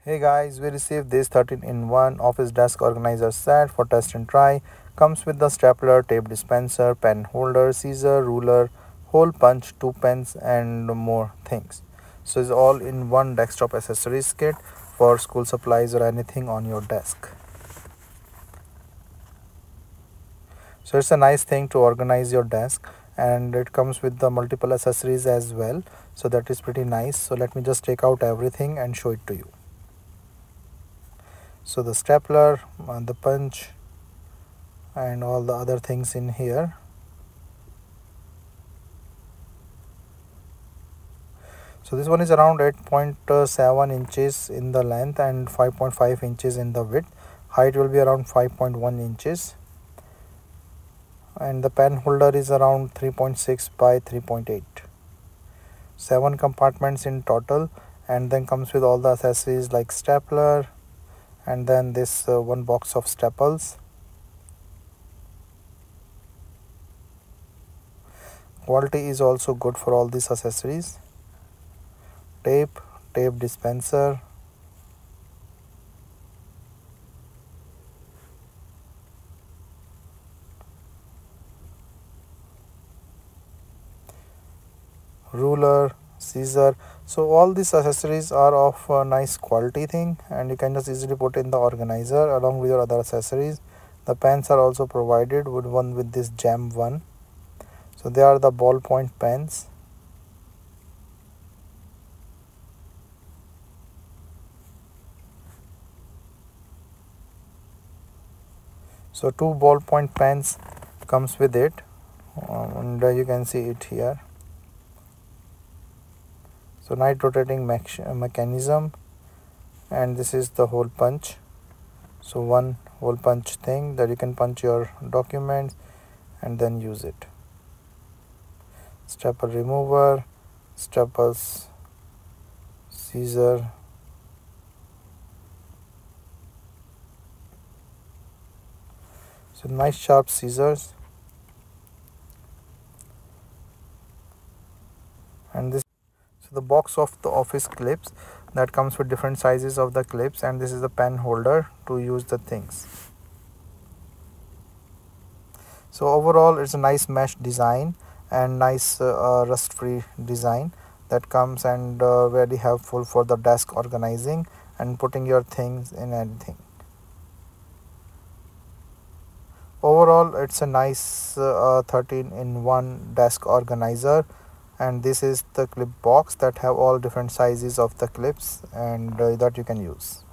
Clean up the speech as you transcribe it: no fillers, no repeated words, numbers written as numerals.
Hey guys, we received this 13-in-1 office desk organizer set for test and try. Comes with the stapler, tape dispenser, pen holder, scissor, ruler, hole punch, two pens and more things. So it's all in one desktop accessories kit for school supplies or anything on your desk. So it's a nice thing to organize your desk, and it comes with the multiple accessories as well. So that is pretty nice. So let me just take out everything and show it to you. So the stapler, the punch and all the other things in here. So this one is around 8.7 inches in the length and 5.5 inches in the width. Height will be around 5.1 inches, and the pen holder is around 3.6 by 3.8. 7 compartments in total, and then comes with all the accessories like stapler, and then this one box of staples. Quality is also good for all these accessories. Tape dispenser, ruler, scissor. So all these accessories are of a nice quality thing, and you can just easily put in the organizer along with your other accessories. The pens are also provided with one with this jam one. So they are the ballpoint pens. So 2 ballpoint pens comes with it, and you can see it here. So night rotating mechanism, and this is the hole punch. So one hole punch thing that you can punch your documents and then use it. Staple remover, staples, scissor, so nice sharp scissors, and this. So the box of the office clips that comes with different sizes of the clips, and this is the pen holder to use the things. So overall it's a nice mesh design and nice rust free design that comes, and very helpful for the desk organizing and putting your things in anything. Overall it's a nice 13-in-1 desk organizer, and this is the clip box that have all different sizes of the clips, and that you can use.